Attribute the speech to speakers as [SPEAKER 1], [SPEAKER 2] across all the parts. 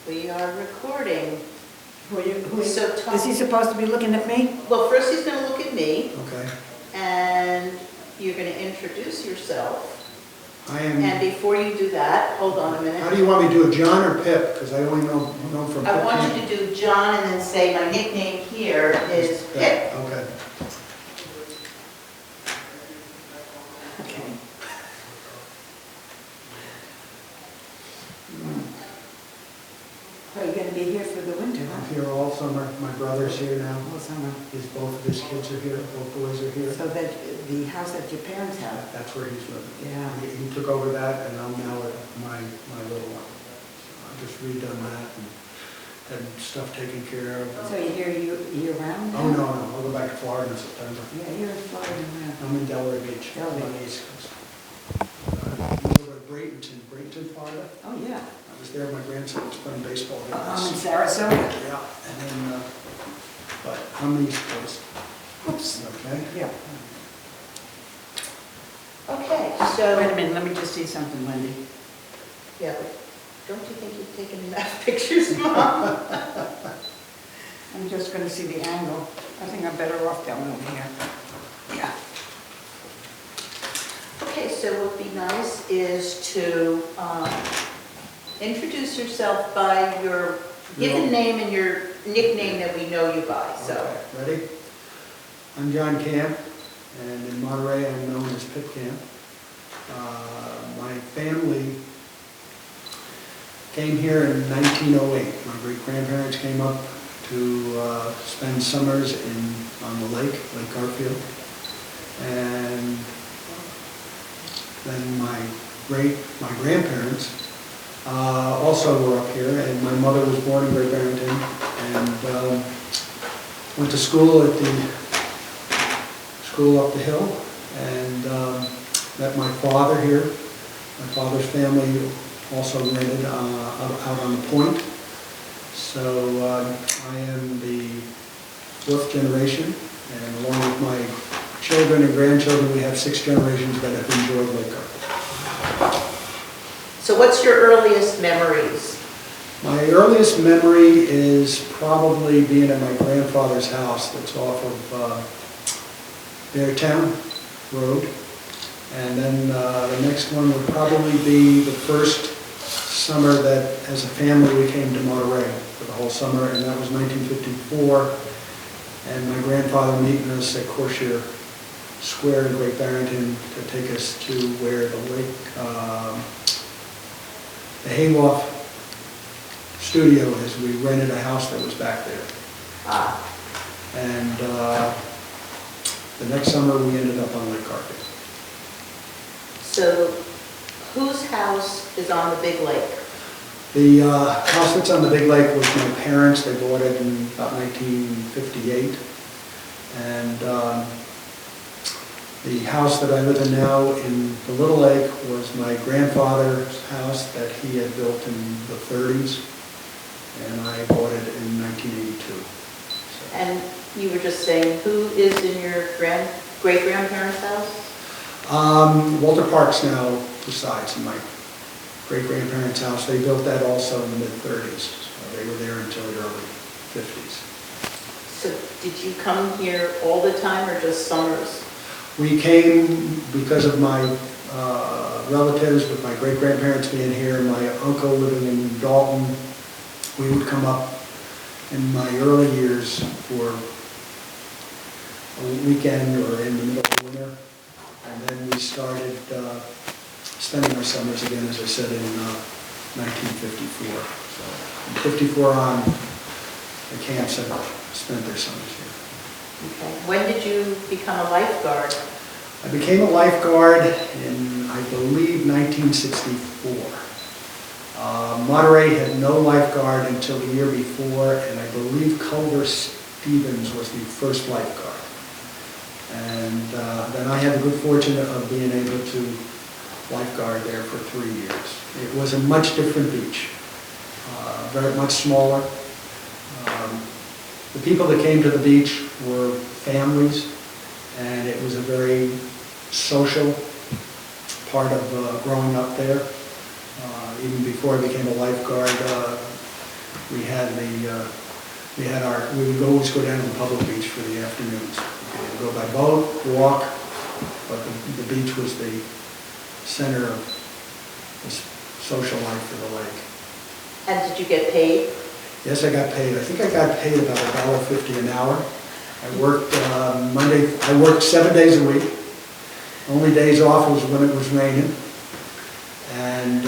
[SPEAKER 1] We are recording.
[SPEAKER 2] So
[SPEAKER 1] Tom-
[SPEAKER 2] is he supposed to be looking at me?
[SPEAKER 1] Well, first he's going to look at me,
[SPEAKER 3] Okay.
[SPEAKER 1] and you're going to introduce yourself.
[SPEAKER 3] I am,
[SPEAKER 1] And before you do that, hold on a
[SPEAKER 3] how
[SPEAKER 1] minute.
[SPEAKER 3] do you want me to do it, John or Pip? Because I only know from Pip.
[SPEAKER 1] I want you to do John and then say my nickname here is Pip.
[SPEAKER 3] Okay.
[SPEAKER 2] Okay. Are you gonna be here for the winter,
[SPEAKER 3] I'm
[SPEAKER 2] huh?
[SPEAKER 3] here all summer. My brother's here now.
[SPEAKER 2] All summer.
[SPEAKER 3] Both of his kids are here, both boys are here.
[SPEAKER 2] So that, the house that your parents have?
[SPEAKER 3] That's where he's living.
[SPEAKER 2] Yeah.
[SPEAKER 3] He took over that, and I'm now at my little one. So I just redone that and had stuff taken care of.
[SPEAKER 2] So you're here year round?
[SPEAKER 3] Oh, no, I'll go back to Florida in September.
[SPEAKER 2] Yeah, you're in Florida now.
[SPEAKER 3] I'm in Delray Beach, on
[SPEAKER 2] Delray.
[SPEAKER 3] the East Coast. Over at Bradenton, Florida.
[SPEAKER 2] Oh, yeah.
[SPEAKER 3] I was there, my grandson was playing baseball here.
[SPEAKER 2] I'm in Sarasota.
[SPEAKER 3] Yeah, and then, but on the East Coast.
[SPEAKER 2] Oops.
[SPEAKER 3] Okay.
[SPEAKER 2] Yeah.
[SPEAKER 1] Okay,
[SPEAKER 2] Wait a
[SPEAKER 1] so,
[SPEAKER 2] minute, let me just see something, Wendy.
[SPEAKER 1] yeah, but don't you think you've taken enough pictures, Mom?
[SPEAKER 2] I'm just gonna see the angle. I think I'm better off down over here. Yeah.
[SPEAKER 1] Okay, so what would be nice is to introduce yourself by your given name and your nickname that we know you by, so.
[SPEAKER 3] Okay, ready? I'm John Camp, and in Monterey I'm known as Pip Camp. My family came here in 1908. My great-grandparents came up to spend summers on the lake, Lake Garfield. And then my grandparents also were up here, and my mother was born in Great Barrington, and went to school at the school up the hill, and met my father here. My father's family also rented out on the point. So I am the fourth generation, and along with my children and grandchildren, we have 6 generations that have enjoyed Lake Garfield.
[SPEAKER 1] So what's your earliest memories?
[SPEAKER 3] My earliest memory is probably being at my grandfather's house that's off of Beartown Road. And then the next one would probably be the first summer that, as a family, we came to Monterey for the whole summer, and that was 1954. And my grandfather meeting us at Corsair Square in Great Barrington to take us to where the lake, the Hayloft studio is. We rented a house that was back there.
[SPEAKER 1] Ah,
[SPEAKER 3] And the next summer we ended up on Lake Garfield.
[SPEAKER 1] so whose house is on the big lake?
[SPEAKER 3] The house that's on the big lake was my parents. They bought it in about 1958. And the house that I live in now in the Little Lake was my grandfather's house that he had built in the 30s. And I bought it in 1982. So.
[SPEAKER 1] And you were just saying, who is in your great-grandparents' house?
[SPEAKER 3] Walter Parks now resides in my great-grandparents' house. They built that also in the mid-30s. So they were there until the early 50s.
[SPEAKER 1] So did you come here all the time or just summers?
[SPEAKER 3] We came because of my relatives, with my great-grandparents being here, and my uncle living in Dalton. We would come up in my early years for a weekend or in the middle of winter. And then we started spending our summers again, as I said, in 1954. So from 54 on, the camps have spent their summers here.
[SPEAKER 1] Okay. When did you become a lifeguard?
[SPEAKER 3] I became a lifeguard in, I believe, 1964. Monterey had no lifeguard until the year before, and I believe Culver Stevens was the first lifeguard. And then I had the good fortune of being able to lifeguard there for 3 years. It was a much different beach, very much smaller. The people that came to the beach were families, and it was a very social part of growing up there. Even before I became a lifeguard, we would always go down to the public beach for the afternoons. We could go by boat, walk, but the beach was the center of the social life for the lake.
[SPEAKER 1] And did you get paid?
[SPEAKER 3] Yes, I got paid. I think I got paid about $1.50 an hour. I worked I worked 7 days a week. Only days off was when it was raining. And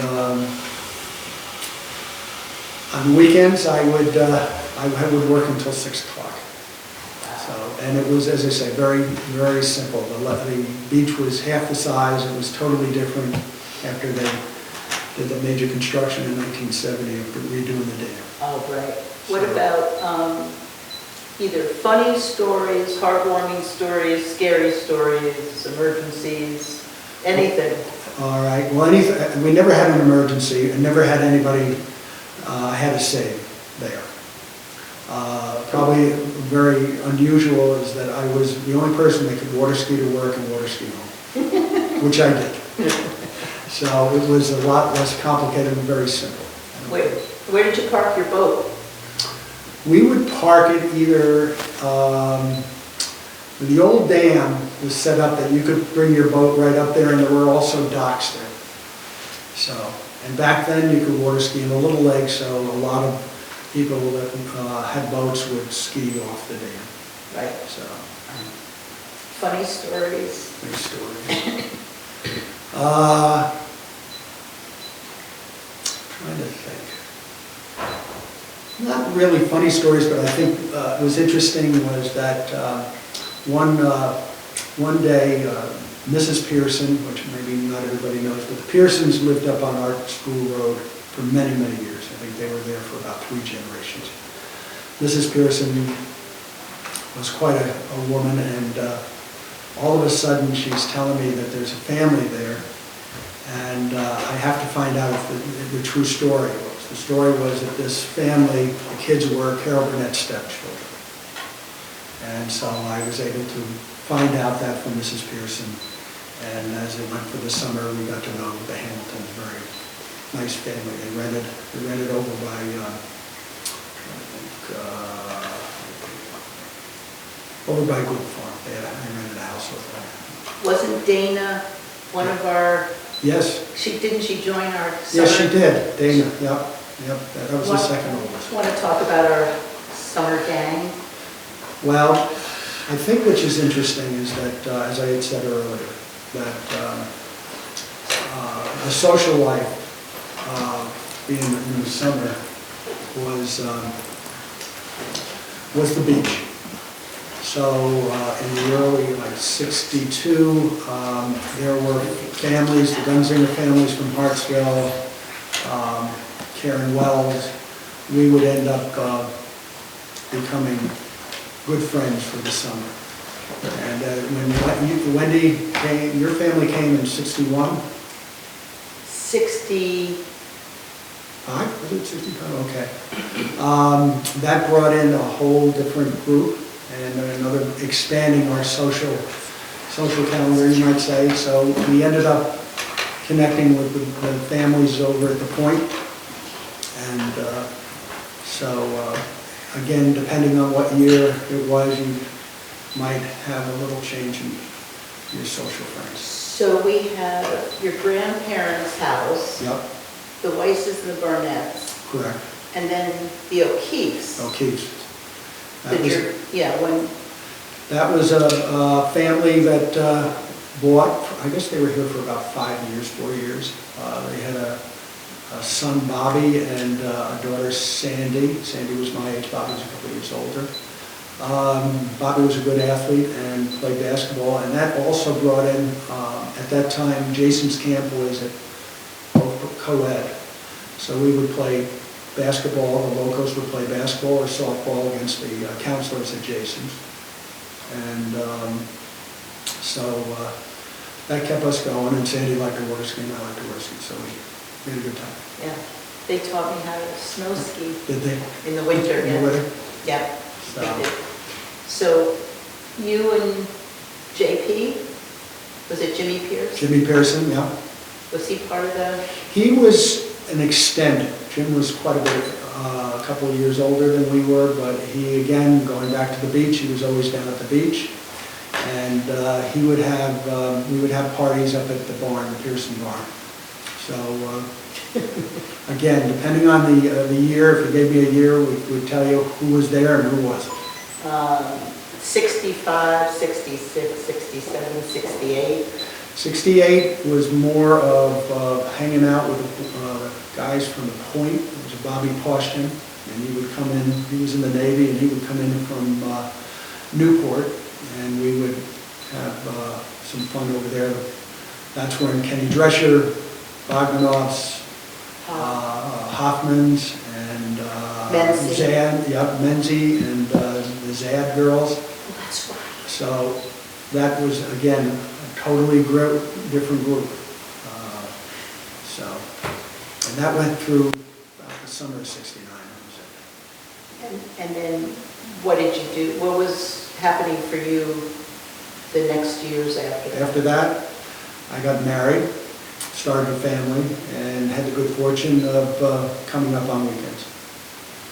[SPEAKER 3] on weekends, I would work until 6 o'clock. So, and it was, as I say, very, very simple. The beach was half the size. It was totally different after they did the major construction in 1970 of redoing the dam.
[SPEAKER 1] Oh, right. What about either funny stories, heartwarming stories, scary stories, emergencies, anything?
[SPEAKER 3] All right. Well, we never had an emergency and never had anybody had to save there. Probably very unusual is that I was the only person that could water ski to work and water ski home, which I did. So it was a lot less complicated and very simple.
[SPEAKER 1] Where did you park your boat?
[SPEAKER 3] We would park it either, the old dam was set up that you could bring your boat right up there, and there were also docks there. So, and back then you could water ski in a little lake, so a lot of people that had boats would ski off the dam.
[SPEAKER 1] Right.
[SPEAKER 3] So,
[SPEAKER 1] Funny stories.
[SPEAKER 3] funny story. Trying to think. Not really funny stories, but I think it was interesting was that one day, Mrs. Pearson, which maybe not everybody knows, but the Pearsons lived up on Art School Road for many, many years. I think they were there for about 3 generations. Mrs. Pearson was quite a woman, and all of a sudden she's telling me that there's a family there, and I have to find out if the true story was. The story was that this family, the kids were Carol Burnett's stepchildren. And so I was able to find out that from Mrs. Pearson. And as it went for the summer, we got to know the Hamiltons, very nice family. They rented over by, over by Good Farm. They rented a house over there.
[SPEAKER 1] Wasn't Dana one of our...
[SPEAKER 3] Yes.
[SPEAKER 1] Didn't she join our summer?
[SPEAKER 3] Yes, she did. Dana, yep. That was the second oldest.
[SPEAKER 1] Want to talk about our summer gang?
[SPEAKER 3] Well, I think which is interesting is that, as I had said earlier, that the social life being in the summer was the beach. So in the early, like 62, there were families, the Gunzinger families from Hartsville, Karen Wells. We would end up becoming good friends for the summer. And when Wendy came, your family came in 61?
[SPEAKER 1] 65?
[SPEAKER 3] Was it 65? Okay. That brought in a whole different group and another expanding our social calendar, you might say. So we ended up connecting with the families over at the Point. And again, depending on what year it was, you might have a little change in your social friends.
[SPEAKER 1] So we have your grandparents' house.
[SPEAKER 3] Yep.
[SPEAKER 1] The Weisses and the Burnetts.
[SPEAKER 3] Correct.
[SPEAKER 1] And then the O'Keefes.
[SPEAKER 3] O'Keefe's.
[SPEAKER 1] When...
[SPEAKER 3] That was a family that bought, I guess they were here for about 4 years. They had a son, Bobby, and a daughter, Sandy. Sandy was my age, Bobby was a couple years older. Bobby was a good athlete and played basketball, and that also brought in, at that time, Jason's camp was at co-ed. So we would play basketball, the locals would play basketball or softball against the counselors at Jason's. And that kept us going, and Sandy liked to water ski and I liked to water ski, so we had a good time.
[SPEAKER 1] Yeah, they taught me how to snow ski.
[SPEAKER 3] Did they?
[SPEAKER 1] In the winter,
[SPEAKER 3] In
[SPEAKER 1] yeah.
[SPEAKER 3] the winter?
[SPEAKER 1] Yeah,
[SPEAKER 3] So.
[SPEAKER 1] they did. So you and JP, was it Jimmy Pierce?
[SPEAKER 3] Jimmy Pearson, yeah.
[SPEAKER 1] Was he part of the...
[SPEAKER 3] He was an extended. Jim was quite a bit, a couple of years older than we were, but he, again, going back to the beach, he was always down at the beach. And we would have parties up at the barn, the Pearson barn. So, again, depending on the year, if you gave me a year, we'd tell you who was there and who wasn't.
[SPEAKER 1] 65, 66, 67, 68.
[SPEAKER 3] 68 was more of hanging out with guys from the Point. It was Bobby Paushton, and he would come in, he was in the Navy, and he would come in from Newport, and we would have some fun over there. That's when Kenny Drescher, Bogdanovs, Hoffmans, and
[SPEAKER 1] Menzie.
[SPEAKER 3] Zad, yep, Menzie, and the Zad girls.
[SPEAKER 1] Oh, that's right.
[SPEAKER 3] So that was, again, a totally different group. And that went through about the summer of '69.
[SPEAKER 1] And then what did you do? What was happening for you the next years after that?
[SPEAKER 3] After that, I got married, started a family, and had the good fortune of coming up on weekends.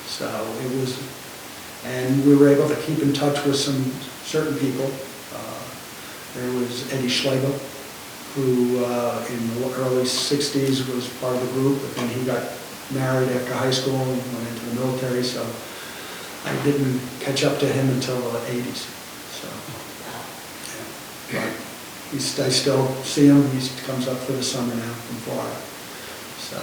[SPEAKER 3] So it was, and we were able to keep in touch with some certain people. There was Eddie Schlegel, who in the early '60s was part of the group, but then he got married after high school and went into the military, so I didn't catch up to him until the '80s. So, yeah. But I still see him. He comes up for the summer now from Florida. So.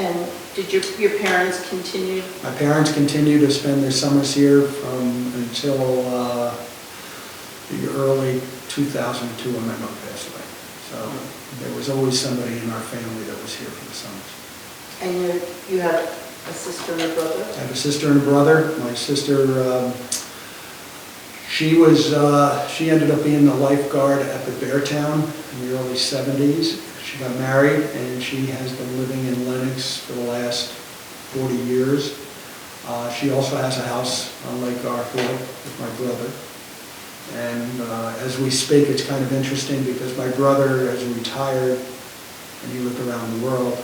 [SPEAKER 1] And did your parents continue?
[SPEAKER 3] My parents continued to spend their summers here until the early 2002 when my mother passed away. So there was always somebody in our family that was here for the summers.
[SPEAKER 1] And you have a sister and a brother?
[SPEAKER 3] I have a sister and a brother. My sister, she ended up being the lifeguard at the Beartown in the early '70s. She got married, and she has been living in Lenox for the last 40 years. She also has a house on Lake Garfield with my brother. And as we speak, it's kind of interesting because my brother has retired and he lived around the world.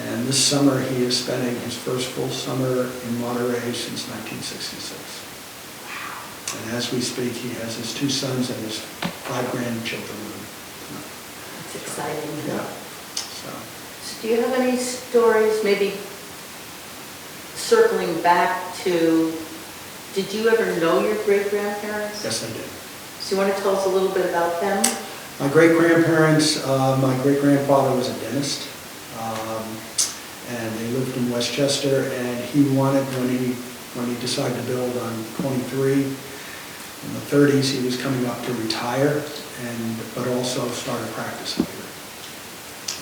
[SPEAKER 3] And this summer he is spending his first full summer in Monterey since 1966. And as we speak, he has his 2 sons and his 5 grandchildren with him.
[SPEAKER 1] That's exciting.
[SPEAKER 3] Yeah.
[SPEAKER 1] So do you have any stories, maybe circling back to, did you ever know your great-grandparents?
[SPEAKER 3] Yes, I did.
[SPEAKER 1] So you want to tell us a little bit about them?
[SPEAKER 3] My great-grandparents, my great-grandfather was a dentist, and they lived in Westchester, and he wanted, when he decided to build on 23, in the 30s, he was coming up to retire, but also started practicing here.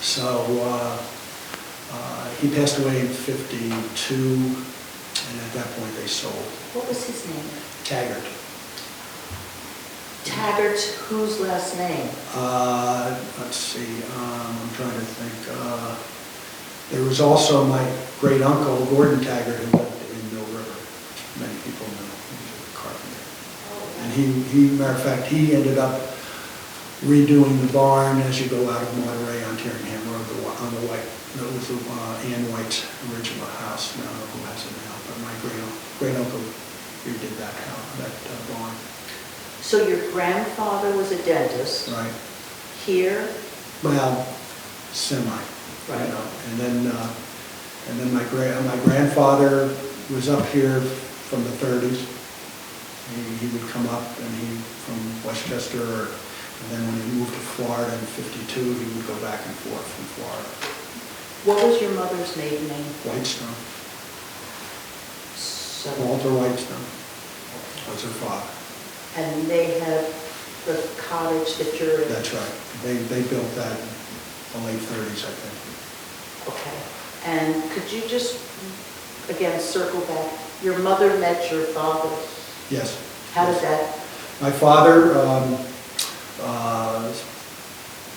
[SPEAKER 3] So he passed away in '52, and at that point they sold.
[SPEAKER 1] What was his name?
[SPEAKER 3] Taggart.
[SPEAKER 1] Taggart, whose last name?
[SPEAKER 3] Let's see, I'm trying to think. There was also my great uncle, Gordon Taggart, who lived in Mill River. Many people know. He was a carpenter. And matter of fact, he ended up redoing the barn as you go out of Monterey on Tyringham Road on the White. That was the Ann White's original house. I don't know who has it now, but my great uncle redid that barn.
[SPEAKER 1] So your grandfather was a dentist?
[SPEAKER 3] Right.
[SPEAKER 1] Here?
[SPEAKER 3] Well, semi.
[SPEAKER 1] Right.
[SPEAKER 3] You know. And then my grandfather was up here from the 30s. He would come up, and from Westchester, and then when he moved to Florida in '52, he would go back and forth from Florida.
[SPEAKER 1] What was your mother's maiden name?
[SPEAKER 3] Whitestone.
[SPEAKER 1] So,
[SPEAKER 3] Walter Whitestone was her father.
[SPEAKER 1] and they had the cottage that you're in?
[SPEAKER 3] That's right. They built that in the late 30s, I think.
[SPEAKER 1] Okay. And could you just, again, circle back? Your mother met your father.
[SPEAKER 3] Yes.
[SPEAKER 1] How did that?
[SPEAKER 3] My father,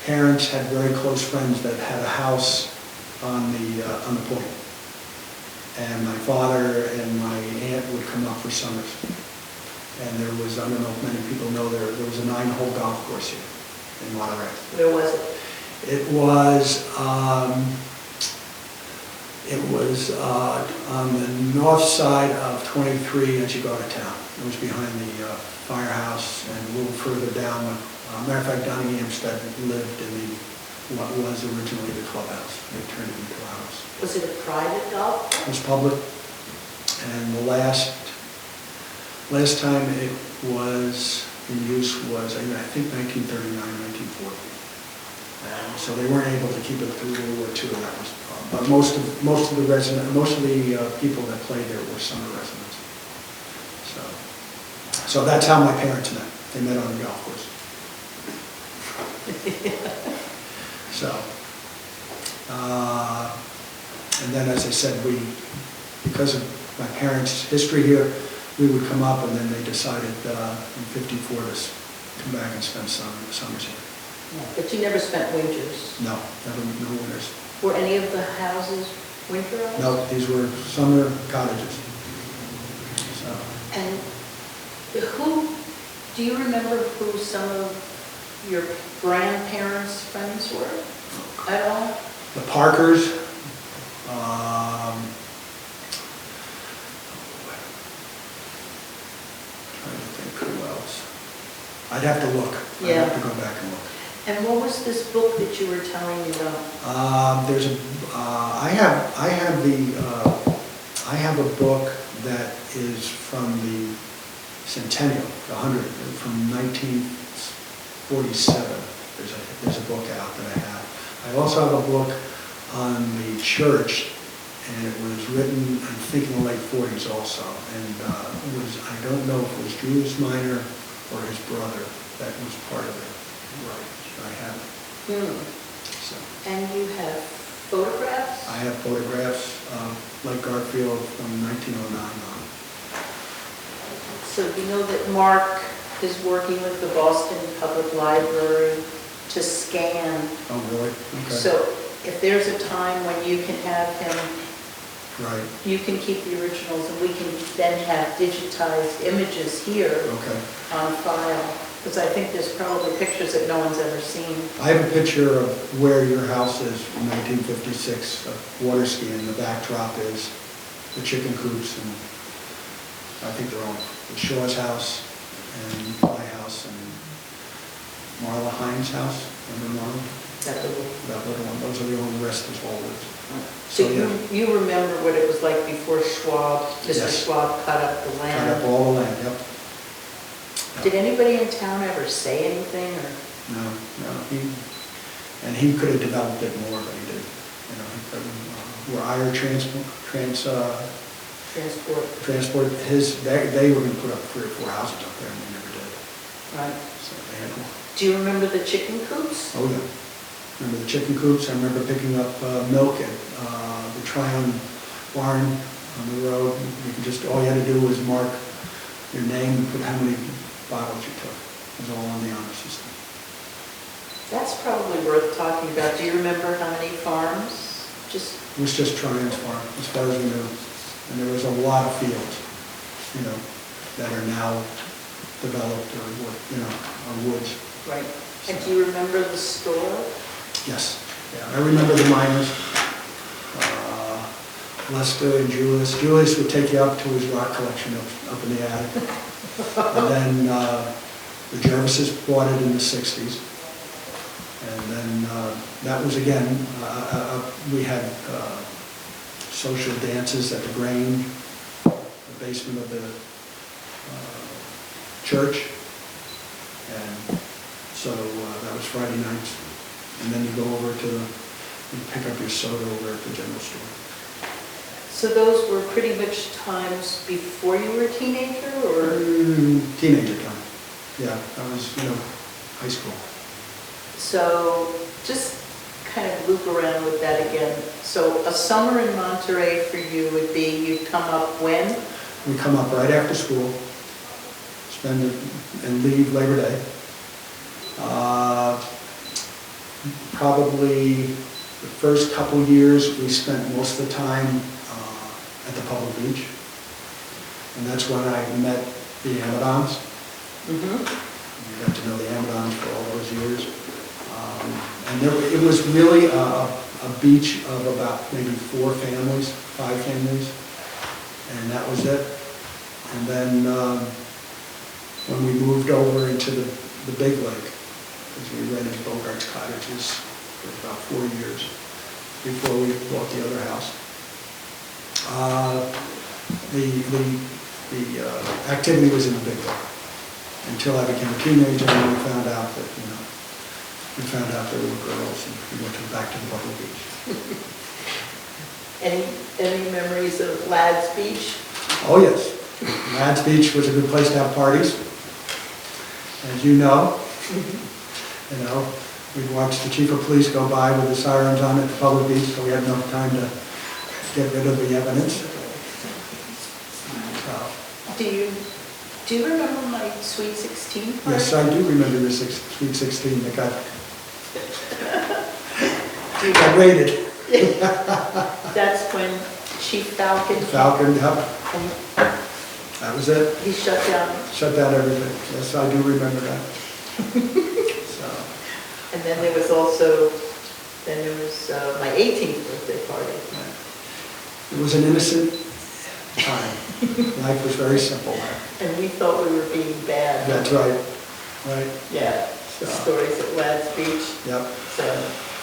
[SPEAKER 3] parents had very close friends that had a house on the Point. And my father and my aunt would come up for summers. And there was, I don't know if many people know, there was a 9-hole golf course here in Monterey.
[SPEAKER 1] Where was it?
[SPEAKER 3] It was It was on the north side of 23 as you go to town. It was behind the firehouse and a little further down. Matter of fact, Donnie Amstead lived in what was originally the clubhouse. They turned it into a house.
[SPEAKER 1] Was it a private golf?
[SPEAKER 3] It was public, and the last time it was in use was, I think, 1939, 1940. So they weren't able to keep it through World War II, and that was the problem. But most of the people that played there were summer residents. So that's how my parents met. They met on the golf course. So, and then as I said, because of my parents' history here, we would come up, and then they decided in '54 to come back and spend summers here.
[SPEAKER 1] But you never spent winters?
[SPEAKER 3] No, no winters.
[SPEAKER 1] Were any of the houses winterized?
[SPEAKER 3] No, these were summer cottages. So,
[SPEAKER 1] And do you remember who some of your grandparents' friends were at all?
[SPEAKER 3] the Parkers, trying to think who else. I'd have to look. I'd
[SPEAKER 1] Yeah.
[SPEAKER 3] have to go back and look.
[SPEAKER 1] And what was this book that you were telling me about?
[SPEAKER 3] I have a book that is from the centennial, the 100, from 1947. There's a book out that I have. I also have a book on the church, and it was written, I think, in the late 40s also. And I don't know if it was Julius Minor or his brother that was part of it. Right, I have it. So,
[SPEAKER 1] And you have photographs?
[SPEAKER 3] I have photographs of Lake Garfield from 1909 on.
[SPEAKER 1] So you know that Mark is working with the Boston Public Library to scan.
[SPEAKER 3] Oh, really? Okay.
[SPEAKER 1] So if there's a time when you can have him,
[SPEAKER 3] Right,
[SPEAKER 1] you can keep the originals, and we can then have digitized images here
[SPEAKER 3] okay.
[SPEAKER 1] on file. Because I think there's probably pictures that no one's ever seen.
[SPEAKER 3] I have a picture of where your house is from 1956, of water ski, and the backdrop is the chicken coops, and I think they're all the Shaw's house, and my house, and Marla Hines' house, remember Marla?
[SPEAKER 1] That little.
[SPEAKER 3] That little one, those are the only rest of all lives.
[SPEAKER 1] So you remember what it was like before Schwab, Mr.
[SPEAKER 3] Yes.
[SPEAKER 1] Schwab cut up the
[SPEAKER 3] Cut
[SPEAKER 1] land?
[SPEAKER 3] up all the land, yep.
[SPEAKER 1] Did anybody in town ever say anything, or?
[SPEAKER 3] No, he could have developed it more, but he didn't. You know, he couldn't, where Iyer transport, they were gonna put up 3 or 4 houses up there, and they never did.
[SPEAKER 1] Right.
[SPEAKER 3] So they had one.
[SPEAKER 1] Do you remember the chicken coops?
[SPEAKER 3] Oh, yeah. Remember the chicken coops? I remember picking up milk at the Tryon barn on the road. You could just, all you had to do was mark your name and put how many bottles you took. It was all on the honor system.
[SPEAKER 1] That's probably worth talking about. Do you remember how many farms?
[SPEAKER 3] It was just Tryon's farm, as far as we knew. And there was a lot of fields, you know, that are now developed or, you know, are woods.
[SPEAKER 1] Right. And do you remember the store?
[SPEAKER 3] Yes, yeah, I remember the miners, Lester and Julius. Julius would take you up to his rock collection up in the attic. And then the Jervises bought it in the 60s. And then that was, again, we had social dances at the Grange, the basement of the church. And so that was Friday nights. And then you go over to you pick up your soda over at the general store.
[SPEAKER 1] So those were pretty much times before you were a teenager, or?
[SPEAKER 3] Teenager time. Yeah, I was, you know, high school.
[SPEAKER 1] So just kind of loop around with that again. So a summer in Monterey for you would be, you'd come up when?
[SPEAKER 3] We come up right after school, spend it, and leave Labor Day. Probably the first couple years, we spent most of the time at the public beach. And that's when I met the Amadons.
[SPEAKER 1] Mm-hmm.
[SPEAKER 3] We got to know the Amadons for all those years. And it was really a beach of about maybe 5 families, and that was it. And then when we moved over into the big lake, because we rented Bogart's cottages for about 4 years before we bought the other house. The activity was in the big lake until I became a teenager and we found out that, there were girls and we went back to the public beach.
[SPEAKER 1] Any memories of Ladd's Beach?
[SPEAKER 3] Oh, yes. Ladd's Beach was a good place to have parties. As you know, we'd watch the chief of police go by with the sirens on at the public beach, so we had enough time to get rid of the evidence.
[SPEAKER 1] Do you remember my Sweet 16 party?
[SPEAKER 3] Yes, I do remember the Sweet 16 that got raided.
[SPEAKER 1] That's when Chief Falcon.
[SPEAKER 3] Falcon, yep. That was it.
[SPEAKER 1] He shut down
[SPEAKER 3] Everything. Yes, I do remember that. So.
[SPEAKER 1] And then there was also, my 18th birthday party.
[SPEAKER 3] It was an innocent time. Life was very simple there.
[SPEAKER 1] And we thought we were being bad.
[SPEAKER 3] That's right. Right.
[SPEAKER 1] Yeah, the stories at Ladd's Beach.
[SPEAKER 3] Yep.
[SPEAKER 1] So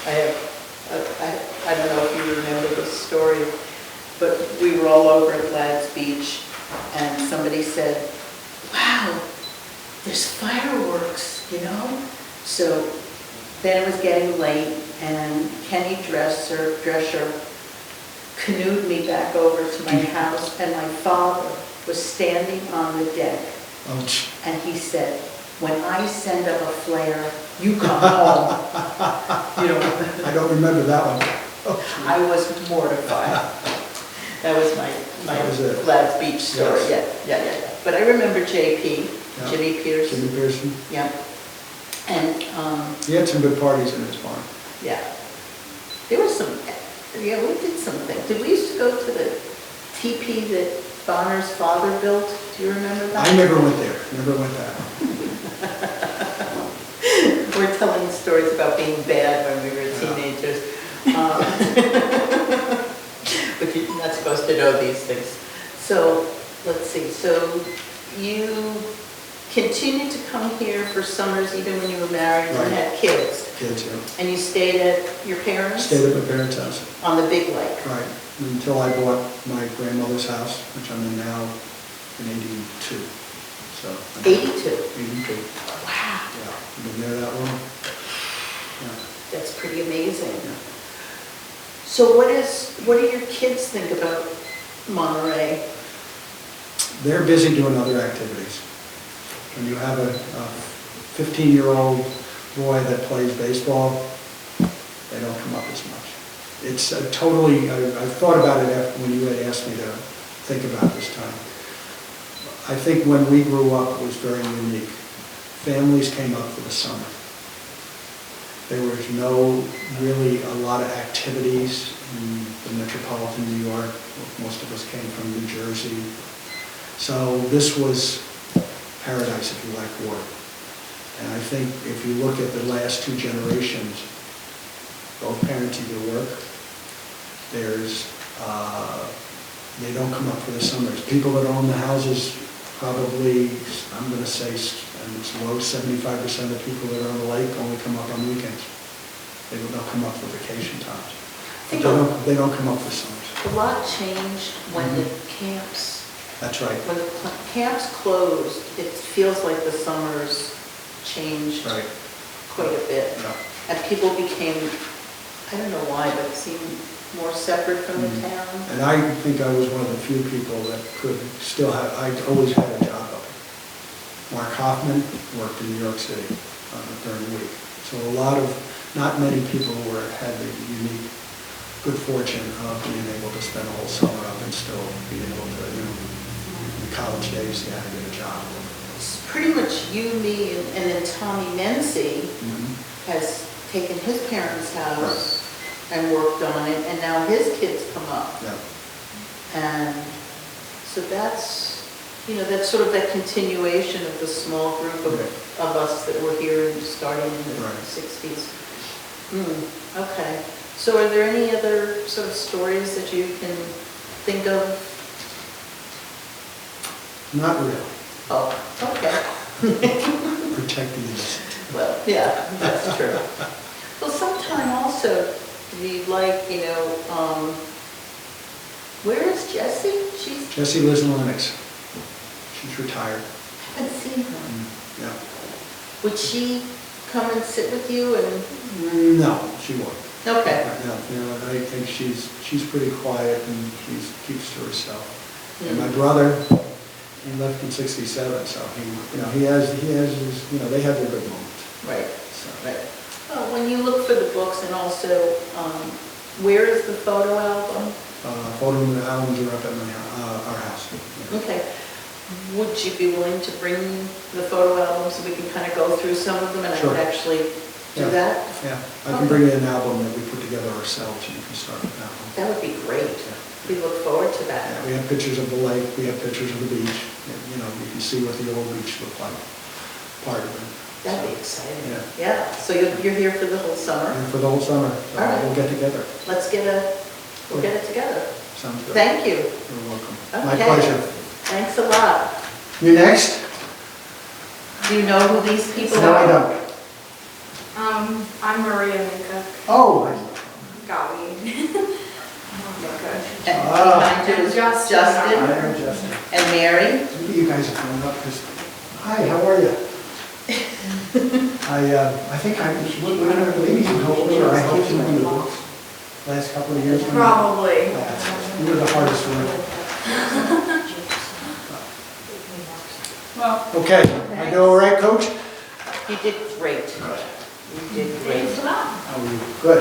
[SPEAKER 1] I don't know if you remember this story, but we were all over at Ladd's Beach and somebody said, wow, there's fireworks, So then it was getting late and Kenny Drescher canoed me back over to my house and my father was standing on the deck.
[SPEAKER 3] Ouch.
[SPEAKER 1] And he said, when I send up a flare, you come home.
[SPEAKER 3] I don't remember that one.
[SPEAKER 1] I was mortified. That was my Ladd's Beach story.
[SPEAKER 3] Yes.
[SPEAKER 1] Yeah. But I remember JP,
[SPEAKER 3] Yeah.
[SPEAKER 1] Jimmy Pierce.
[SPEAKER 3] Jimmy Pearson.
[SPEAKER 1] Yeah. And,
[SPEAKER 3] He had some good parties in his barn.
[SPEAKER 1] yeah. There was we did something. Did we used to go to the teepee that Bonner's father built? Do you remember that?
[SPEAKER 3] I never went there. Never went there.
[SPEAKER 1] We're telling stories about being bad when we were teenagers. But you're not supposed to know these things. So, let's see. So, you continued to come here for summers even when you were married and
[SPEAKER 3] Right.
[SPEAKER 1] had kids.
[SPEAKER 3] Kids, yeah.
[SPEAKER 1] And you stayed at your parents'?
[SPEAKER 3] Stayed at my parents' house.
[SPEAKER 1] On the big lake?
[SPEAKER 3] Right. Until I bought my grandmother's house, which I'm in now, in 82. So.
[SPEAKER 1] 82?
[SPEAKER 3] 82.
[SPEAKER 1] Wow.
[SPEAKER 3] Yeah. Been there that long. Yeah.
[SPEAKER 1] That's pretty amazing.
[SPEAKER 3] Yeah.
[SPEAKER 1] So what do your kids think about Monterey?
[SPEAKER 3] They're busy doing other activities. When you have a 15-year-old boy that plays baseball, they don't come up as much. It's totally, I thought about it after when you had asked me to think about this time. I think when we grew up, it was very unique. Families came up for the summer. There was really a lot of activities in the metropolitan New York. Most of us came from New Jersey. So this was paradise, if you like water. And I think if you look at the last 2 generations, both parents either work, they don't come up for the summers. People that own the houses probably, I'm going to say, and it's low 75% of people that are on the lake only come up on weekends. They'll come up for vacation times. But they don't come up for summers.
[SPEAKER 1] A lot changed when the camps.
[SPEAKER 3] That's right.
[SPEAKER 1] When the camps closed, it feels like the summers changed
[SPEAKER 3] Right.
[SPEAKER 1] quite a bit.
[SPEAKER 3] Yeah.
[SPEAKER 1] And people became, I don't know why, but seemed more separate from the town.
[SPEAKER 3] And I think I was one of the few people that could still have, I always had a job up here. Mark Hoffman worked in New York City during the week. So not many people had the unique good fortune of being able to spend a whole summer up and still being able to, in the college days, you had to get a job.
[SPEAKER 1] It's pretty much you, me, and then Tommy Menzie has taken his parents' house and worked on it, and now his kids come up.
[SPEAKER 3] Yeah.
[SPEAKER 1] And so that's sort of that continuation of the small group of us that were here and starting in the 60s. Okay. So are there any other sort of stories that you can think of?
[SPEAKER 3] Not really.
[SPEAKER 1] Oh, okay.
[SPEAKER 3] Protect the innocent.
[SPEAKER 1] Well, yeah, that's true. Well, sometime also, you'd like, where is Jessie?
[SPEAKER 3] Jessie lives in Lennox. She's retired.
[SPEAKER 1] I haven't seen her.
[SPEAKER 3] Yeah.
[SPEAKER 1] Would she come and sit with you and?
[SPEAKER 3] No, she won't.
[SPEAKER 1] Okay.
[SPEAKER 3] No, I think she's pretty quiet and keeps to herself. And my brother, he left in '67, so he has his, they have their good moments.
[SPEAKER 1] Right,
[SPEAKER 3] So,
[SPEAKER 1] right. Well, when you look for the books and also, where is the photo album?
[SPEAKER 3] Photo albums are up at our house. Yeah.
[SPEAKER 1] Okay. Would you be willing to bring the photo album so we can kind of go through some of them and I
[SPEAKER 3] Sure.
[SPEAKER 1] could actually do
[SPEAKER 3] Yeah.
[SPEAKER 1] that?
[SPEAKER 3] Yeah, I can bring you an album that we put together ourselves, and you can start with that one.
[SPEAKER 1] That would be great. We look forward to that.
[SPEAKER 3] Yeah, we have pictures of the lake, we have pictures of the beach, and, you can see what the old beach looked like, part of it.
[SPEAKER 1] That'd be
[SPEAKER 3] So,
[SPEAKER 1] exciting.
[SPEAKER 3] Yeah.
[SPEAKER 1] Yeah, so you're here for the whole summer?
[SPEAKER 3] And for the whole summer, so
[SPEAKER 1] All right.
[SPEAKER 3] we'll get together.
[SPEAKER 1] We'll get it together.
[SPEAKER 3] Sounds good.
[SPEAKER 1] Thank you.
[SPEAKER 3] You're welcome. My
[SPEAKER 1] Okay.
[SPEAKER 3] pleasure.
[SPEAKER 1] Thanks a lot.
[SPEAKER 3] You next?
[SPEAKER 1] Do you know who these people
[SPEAKER 3] No,
[SPEAKER 1] are?
[SPEAKER 3] I don't.
[SPEAKER 4] I'm Maria Minka.
[SPEAKER 3] Oh,
[SPEAKER 4] Got me.
[SPEAKER 1] And
[SPEAKER 3] Ah.
[SPEAKER 1] behind you is
[SPEAKER 4] Justin.
[SPEAKER 3] I
[SPEAKER 1] Justin
[SPEAKER 3] am Justin.
[SPEAKER 1] and Mary.
[SPEAKER 3] Maybe you guys have phoned up because, hi, how are you? I think maybe you helped me or I helped you in the books last couple of years.
[SPEAKER 4] Probably.
[SPEAKER 3] You were the hardest one.
[SPEAKER 4] Well,
[SPEAKER 3] Okay, I do all right, Coach?
[SPEAKER 1] You did great. You did great.
[SPEAKER 4] thanks a lot.
[SPEAKER 3] How are you? Good.